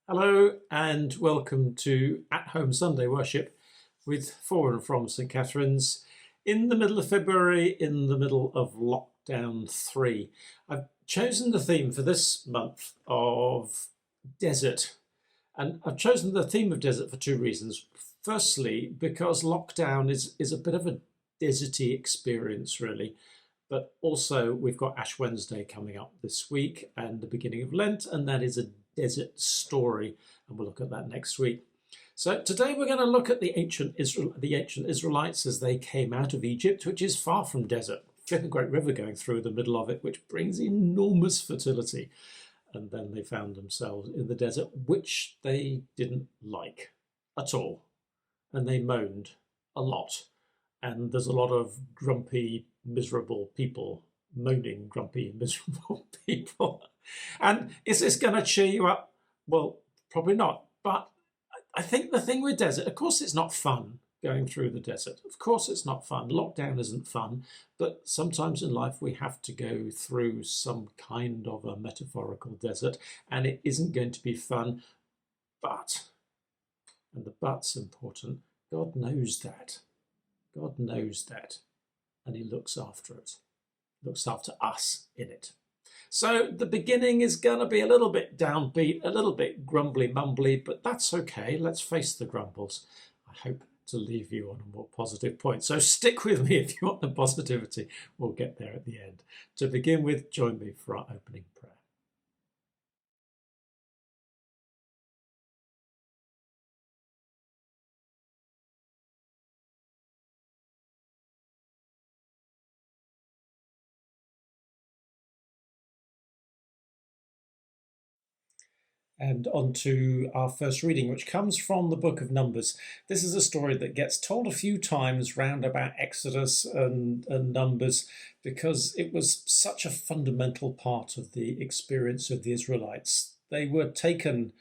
Hello and welcome to At Home Sunday Worship with For and From St Catherine's in the middle of February, in the middle of Lockdown 3. I've chosen the theme for this month of desert, and I've chosen the theme of desert for two reasons. Firstly, because lockdown is a bit of a deserty experience really, but also we've got Ash Wednesday coming up this week and the beginning of Lent, and that is a desert story, and we'll look at that next week. So today we're going to look at the ancient Israelites as they came out of Egypt, which is far from desert. There's a great river going through the middle of it, which brings enormous fertility. And then they found themselves in the desert, which they didn't like at all. And they moaned a lot. And there's a lot of grumpy, miserable people moaning, grumpy, miserable people. And is this going to cheer you up? Well, probably not. But I think the thing with desert, of course, it's not fun going through the desert. Of course, it's not fun. Lockdown isn't fun. But sometimes in life, we have to go through some kind of a metaphorical desert, and it isn't going to be fun. But, and the but's important, God knows that. God knows that. And he looks after it. Looks after us in it. So the beginning is going to be a little bit downbeat, a little bit grumbly mumbly, but that's okay. Let's face the grumbles. I hope to leave you on a more positive point. So stick with me if you want the positivity. We'll get there at the end. To begin with, join me for our opening prayer. And on to our first reading, which comes from the book of Numbers. This is a story that gets told a few times round about Exodus and Numbers, because it was such a fundamental part of the experience of the Israelites. They were taken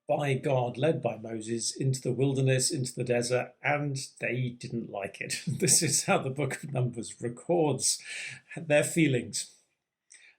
by God, led by Moses, into the wilderness, into the desert, and they didn't like it. This is how the book of Numbers records their feelings.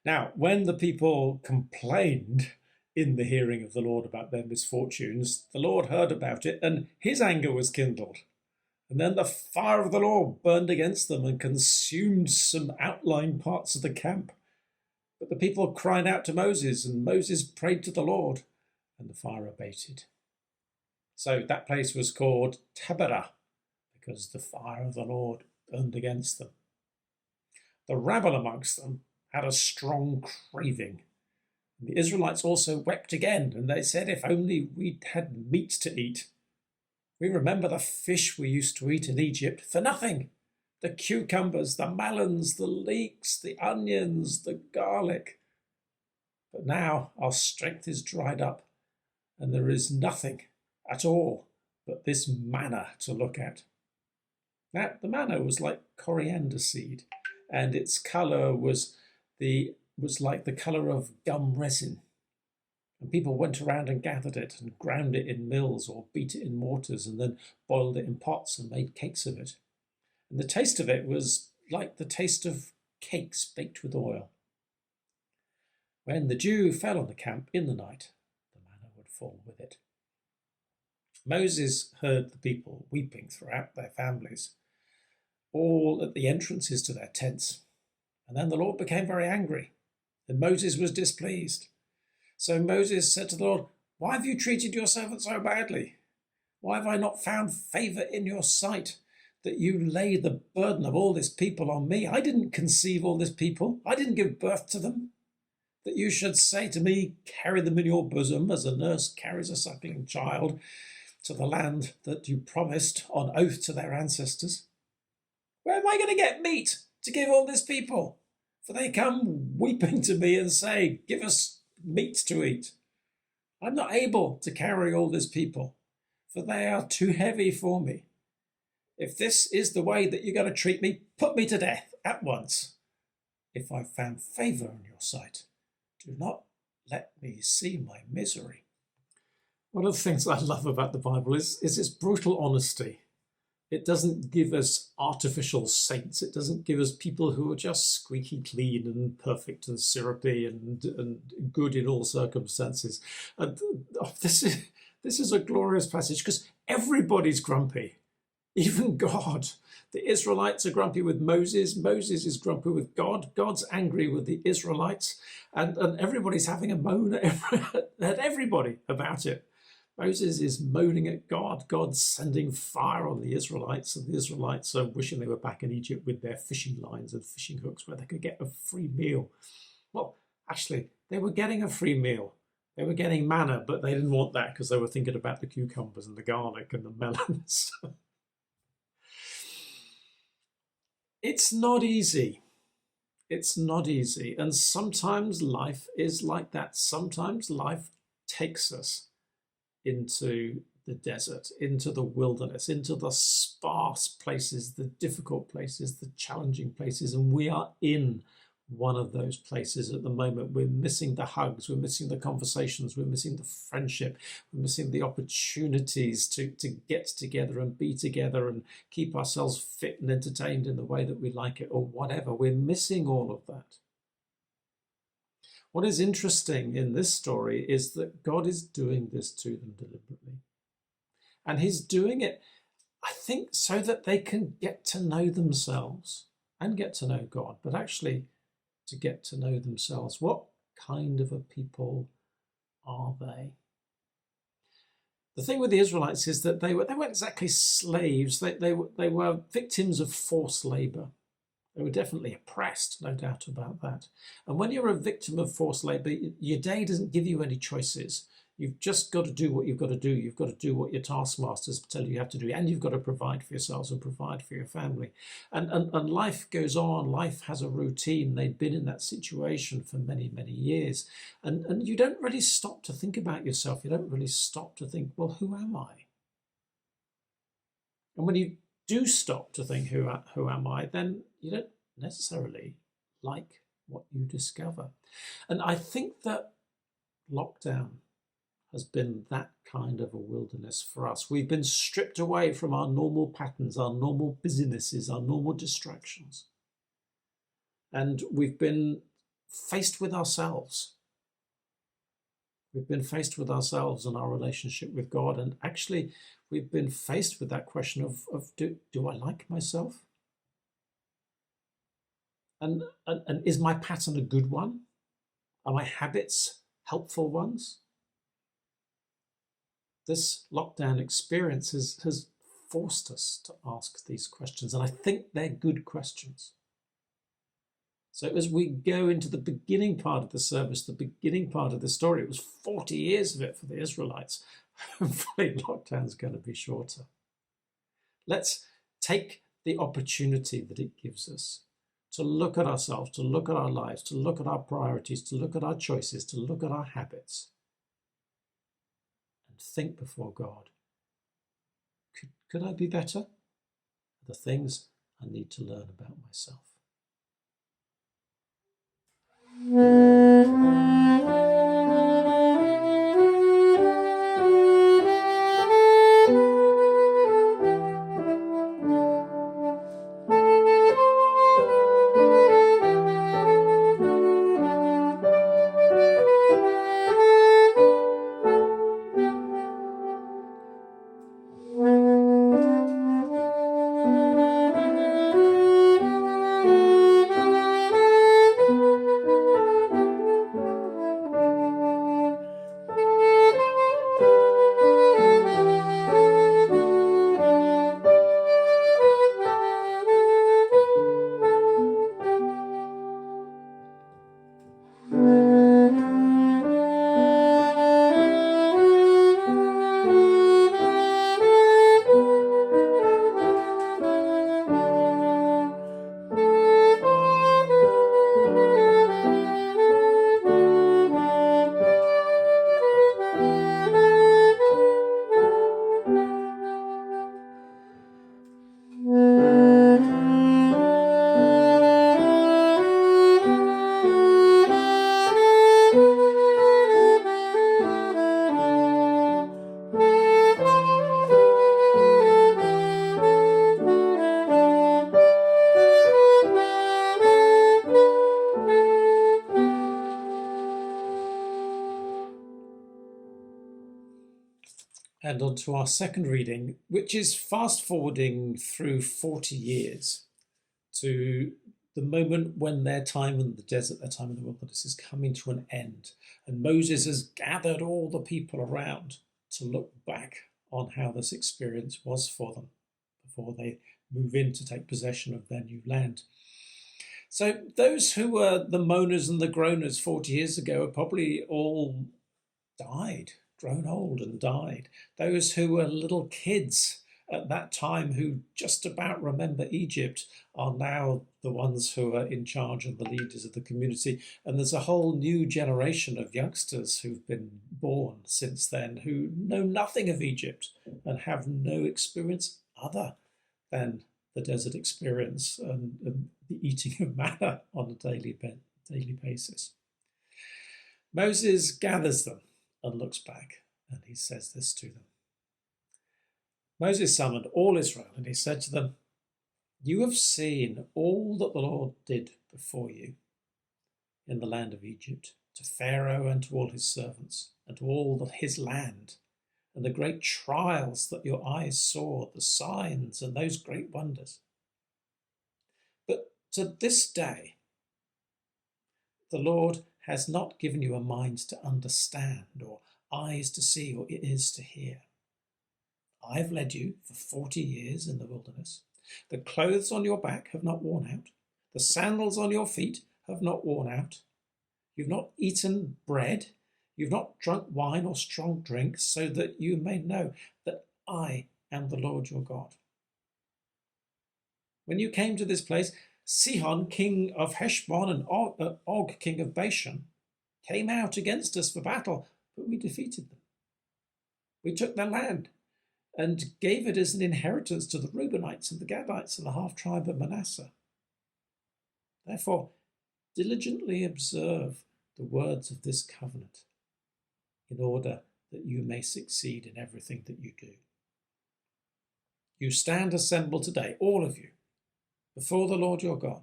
Now, when the people complained in the hearing of the Lord about their misfortunes, the Lord heard about it, and his anger was kindled. And then the fire of the Lord burned against them and consumed some outlying parts of the camp. But the people cried out to Moses, and Moses prayed to the Lord, and the fire abated. So that place was called Taberah, because the fire of the Lord burned against them. The rabble amongst them had a strong craving. The Israelites also wept again, and they said, if only we'd had meat to eat. We remember the fish we used to eat in Egypt for nothing. The cucumbers, the melons, the leeks, the onions, the garlic. But now our strength is dried up, and there is nothing at all but this manna to look at. Now, the manna was like coriander seed, and its colour was like the colour of gum resin. And people went around and gathered it and ground it in mills or beat it in mortars and then boiled it in pots and made cakes of it. And the taste of it was like the taste of cakes baked with oil. When the dew fell on the camp in the night, the manna would fall with it. Moses heard the people weeping throughout their families, all at the entrances to their tents. And then the Lord became very angry, and Moses was displeased. So Moses said to the Lord, why have you treated your servant so badly? Why have I not found favour in your sight, that you lay the burden of all this people on me? I didn't conceive all this people. I didn't give birth to them. That you should say to me, carry them in your bosom, as a nurse carries a suckling child, to the land that you promised on oath to their ancestors. Where am I going to get meat to give all this people? For they come weeping to me and say, give us meat to eat. I'm not able to carry all this people, for they are too heavy for me. If this is the way that you're going to treat me, put me to death at once. If I've found favour in your sight, do not let me see my misery. One of the things I love about the Bible is its brutal honesty. It doesn't give us artificial saints. It doesn't give us people who are just squeaky clean and perfect and syrupy and good in all circumstances. And this is a glorious passage because everybody's grumpy, even God. The Israelites are grumpy with Moses. Moses is grumpy with God. God's angry with the Israelites. And everybody's having a moan at everybody about it. Moses is moaning at God. God's sending fire on the Israelites, and the Israelites are wishing they were back in Egypt with their fishing lines and fishing hooks where they could get a free meal. Well, actually, they were getting a free meal. They were getting manna, but they didn't want that because they were thinking about the cucumbers and the garlic and the melons. It's not easy. It's not easy. And sometimes life is like that. Sometimes life takes us into the desert, into the wilderness, into the sparse places, the difficult places, the challenging places. And we are in one of those places at the moment. We're missing the hugs, we're missing the conversations, we're missing the friendship, we're missing the opportunities to get together and be together and keep ourselves fit and entertained in the way that we like it or whatever. We're missing all of that. What is interesting in this story is that God is doing this to them deliberately. And he's doing it, I think, so that they can get to know themselves and get to know God, but actually to get to know themselves. What kind of a people are they? The thing with the Israelites is that they weren't exactly slaves. They were victims of forced labor. They were definitely oppressed, no doubt about that. And when you're a victim of forced labor, your day doesn't give you any choices. You've just got to do what you've got to do. You've got to do what your taskmasters tell you have to do. And you've got to provide for yourselves and provide for your family. And life goes on. Life has a routine. They'd been in that situation for many, many years. And you don't really stop to think about yourself. You don't really stop to think, well, who am I? And when you do stop to think, who am I, then you don't necessarily like what you discover. And I think that lockdown has been that kind of a wilderness for us. We've been stripped away from our normal patterns, our normal businesses, our normal distractions. And we've been faced with ourselves. We've been faced with ourselves and our relationship with God. And actually, we've been faced with that question of do I like myself? And is my pattern a good one? Are my habits helpful ones? This lockdown experience has forced us to ask these questions, and I think they're good questions. So as we go into the beginning part of the service, the beginning part of the story, it was 40 years of it for the Israelites. Hopefully lockdown's going to be shorter. Let's take the opportunity that it gives us to look at ourselves, to look at our lives, to look at our priorities, to look at our choices, to look at our habits, and think before God. Could I be better? The things I need to learn about myself. And on to our second reading, which is fast forwarding through 40 years to the moment when their time in the desert, their time in the wilderness is coming to an end. And Moses has gathered all the people around to look back on how this experience was for them before they move in to take possession of their new land. So those who were the moaners and the groaners 40 years ago have probably all died, grown old and died. Those who were little kids at that time who just about remember Egypt are now the ones who are in charge and the leaders of the community. And there's a whole new generation of youngsters who've been born since then who know nothing of Egypt and have no experience other than the desert experience and the eating of manna on a daily basis. Moses gathers them and looks back, and he says this to them. Moses summoned all Israel, and he said to them, "You have seen all that the Lord did before you in the land of Egypt, to Pharaoh and to all his servants, and to all his land, and the great trials that your eyes saw, the signs and those great wonders. But to this day, the Lord has not given you a mind to understand, or eyes to see, or ears to hear. I've led you for 40 years in the wilderness. The clothes on your back have not worn out. The sandals on your feet have not worn out. You've not eaten bread. You've not drunk wine or strong drink, so that you may know that I am the Lord your God. When you came to this place, Sihon, king of Heshbon, and Og, king of Bashan, came out against us for battle, but we defeated them. We took their land and gave it as an inheritance to the Reubenites and the Gadites and the half-tribe of Manasseh. Therefore, diligently observe the words of this covenant, in order that you may succeed in everything that you do. You stand assembled today, all of you, before the Lord your God,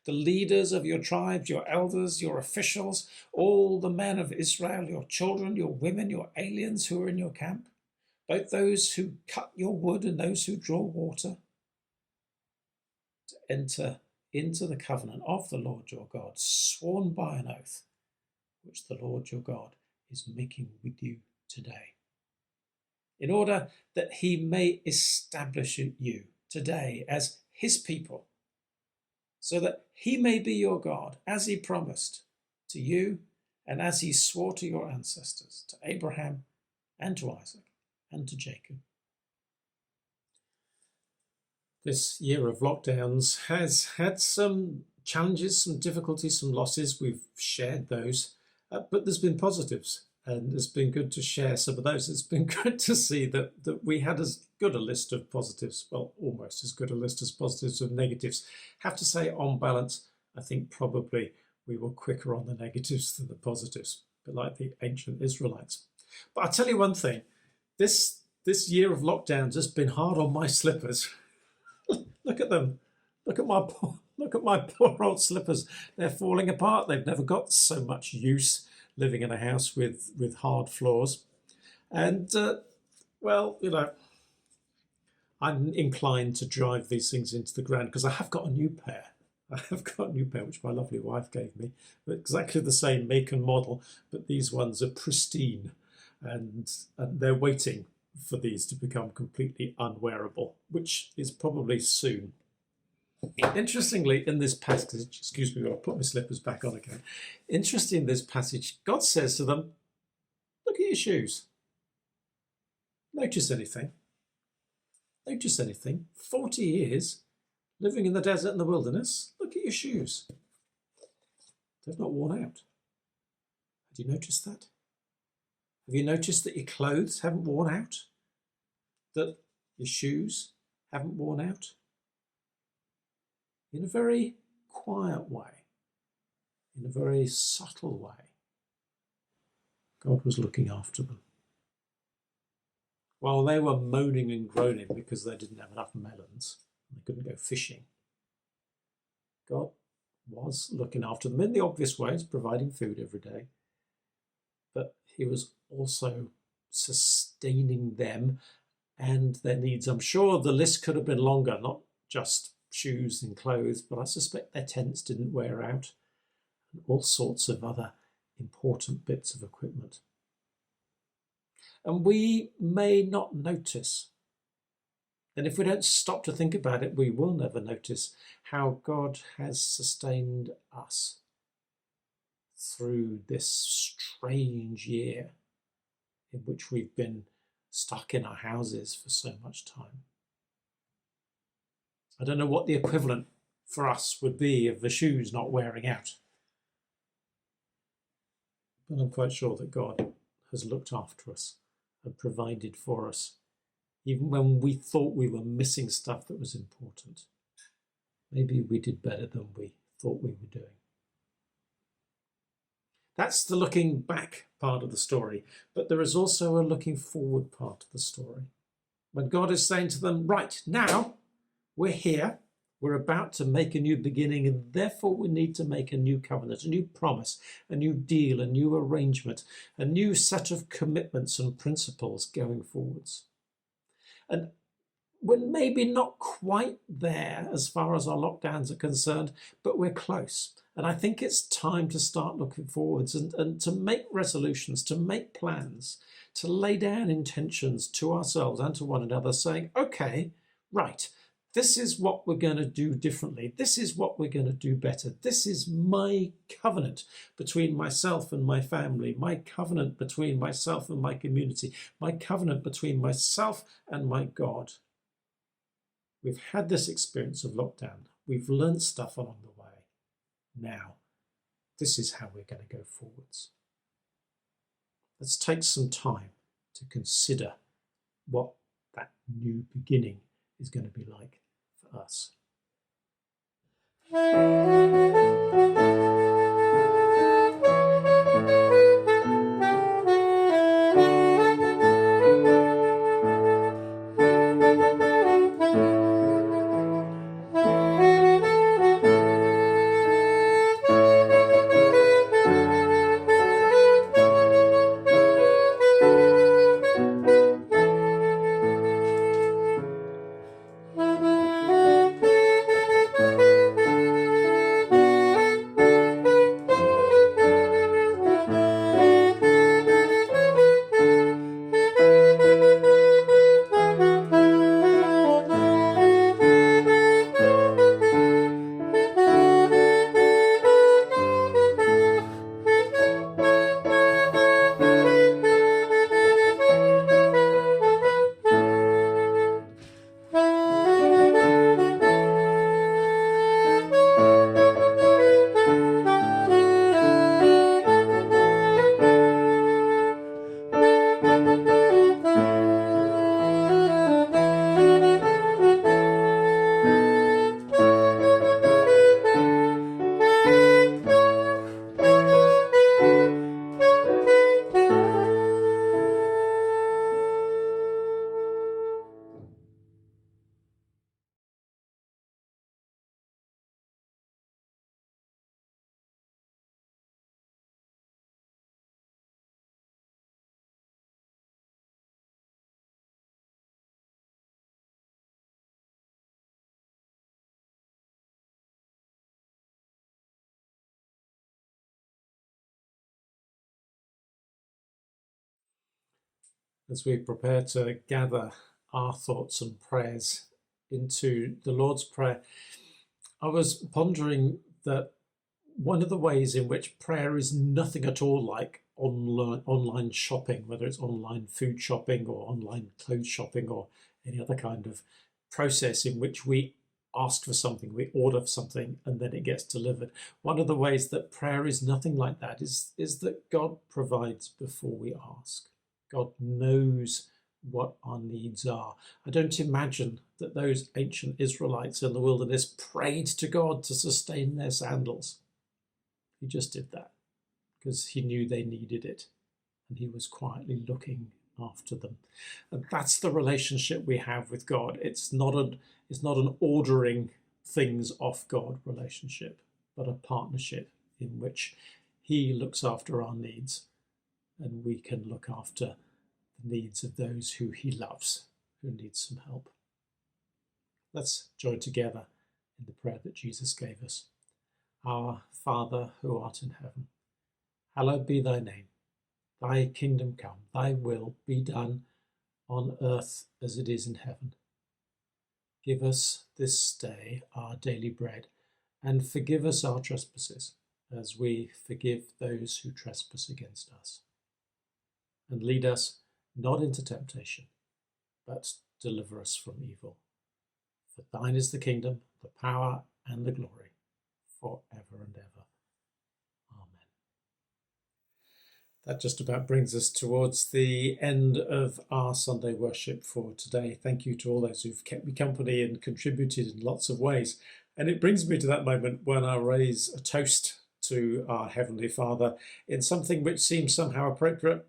the leaders of your tribes, your elders, your officials, all the men of Israel, your children, your women, your aliens who are in your camp, both those who cut your wood and those who draw water, to enter into the covenant of the Lord your God, sworn by an oath, which the Lord your God is making with you today, in order that he may establish you today as his people, so that he may be your God, as he promised to you and as he swore to your ancestors, to Abraham and to Isaac and to Jacob. This year of lockdowns has had some challenges, some difficulties, some losses. We've shared those, but there's been positives, and it's been good to share some of those. It's been good to see that we had as good a list of positives, well, almost as good a list as positives of negatives. Have to say, on balance, I think probably we were quicker on the negatives than the positives, but like the ancient Israelites. But I'll tell you one thing, this year of lockdowns has been hard on my slippers. Look at them. Look at my poor old slippers. They're falling apart. They've never got so much use living in a house with hard floors. And, well, you know, I'm inclined to drive these things into the ground because I have got a new pair. I have got a new pair, which my lovely wife gave me. Exactly the same make and model, but these ones are pristine. And they're waiting for these to become completely unwearable, which is probably soon. Interestingly, in this passage, excuse me, I'll put my slippers back on again. Interesting in this passage, God says to them, look at your shoes. Notice anything? Notice anything? 40 years living in the desert and the wilderness, look at your shoes. They've not worn out. Have you noticed that? Have you noticed that your clothes haven't worn out? That your shoes haven't worn out? In a very quiet way, in a very subtle way, God was looking after them. While they were moaning and groaning because they didn't have enough melons, and they couldn't go fishing, God was looking after them in the obvious ways, providing food every day. But he was also sustaining them and their needs. I'm sure the list could have been longer, not just shoes and clothes, but I suspect their tents didn't wear out, and all sorts of other important bits of equipment. And we may not notice, and if we don't stop to think about it, we will never notice how God has sustained us through this strange year in which we've been stuck in our houses for so much time. I don't know what the equivalent for us would be of the shoes not wearing out, but I'm quite sure that God has looked after us and provided for us, even when we thought we were missing stuff that was important. Maybe we did better than we thought we were doing. That's the looking back part of the story, but there is also a looking forward part of the story. When God is saying to them, right, now we're here, we're about to make a new beginning, and therefore we need to make a new covenant, a new promise, a new deal, a new arrangement, a new set of commitments and principles going forwards. And we're maybe not quite there as far as our lockdowns are concerned, but we're close. And I think it's time to start looking forwards and to make resolutions, to make plans, to lay down intentions to ourselves and to one another, saying, okay, right, this is what we're going to do differently. This is what we're going to do better. This is my covenant between myself and my family, my covenant between myself and my community, my covenant between myself and my God. We've had this experience of lockdown. We've learned stuff along the way. Now, this is how we're going to go forwards. Let's take some time to consider what that new beginning is going to be like for us. As we prepare to gather our thoughts and prayers into the Lord's Prayer, I was pondering that one of the ways in which prayer is nothing at all like online shopping, whether it's online food shopping or online clothes shopping or any other kind of process in which we ask for something, we order for something, and then it gets delivered. One of the ways that prayer is nothing like that is that God provides before we ask. God knows what our needs are. I don't imagine that those ancient Israelites in the wilderness prayed to God to sustain their sandals. He just did that because he knew they needed it, and he was quietly looking after them. And that's the relationship we have with God. It's not an ordering things off God relationship, but a partnership in which he looks after our needs and we can look after the needs of those who he loves, who need some help. Let's join together in the prayer that Jesus gave us. Our Father, who art in heaven, hallowed be thy name. Thy kingdom come, thy will be done on earth as it is in heaven. Give us this day our daily bread, and forgive us our trespasses, as we forgive those who trespass against us. And lead us not into temptation, but deliver us from evil. For thine is the kingdom, the power, and the glory, forever and ever. Amen. That just about brings us towards the end of our Sunday worship for today. Thank you to all those who've kept me company and contributed in lots of ways. And it brings me to that moment when I raise a toast to our Heavenly Father in something which seems somehow appropriate.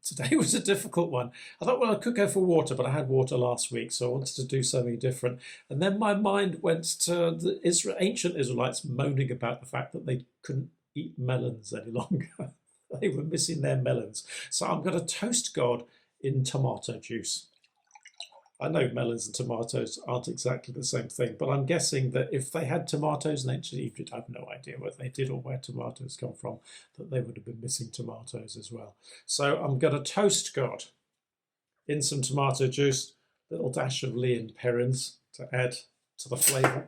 Today was a difficult one. I thought, well, I could go for water, but I had water last week, so I wanted to do something different. And then my mind went to the ancient Israelites moaning about the fact that they couldn't eat melons any longer. They were missing their melons. So I'm going to toast God in tomato juice. I know melons and tomatoes aren't exactly the same thing, but I'm guessing that if they had tomatoes in ancient Egypt, I have no idea whether they did or where tomatoes come from, that they would have been missing tomatoes as well. So I'm going to toast God in some tomato juice, a little dash of Lea and Perrins to add to the flavour.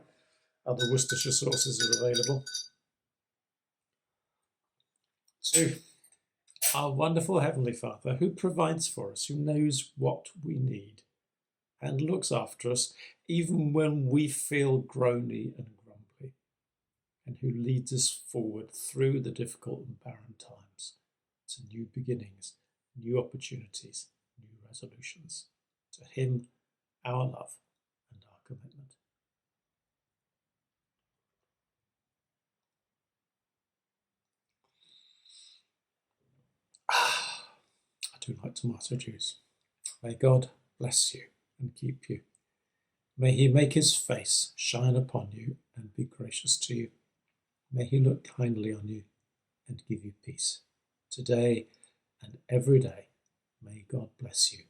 Other Worcestershire sauces are available. To our wonderful Heavenly Father, who provides for us, who knows what we need, and looks after us even when we feel groany and grumpy, and who leads us forward through the difficult and barren times to new beginnings, new opportunities, new resolutions. To him, our love and our commitment. I do like tomato juice. May God bless you and keep you. May he make his face shine upon you and be gracious to you. May he look kindly on you and give you peace. Today and every day, may God bless you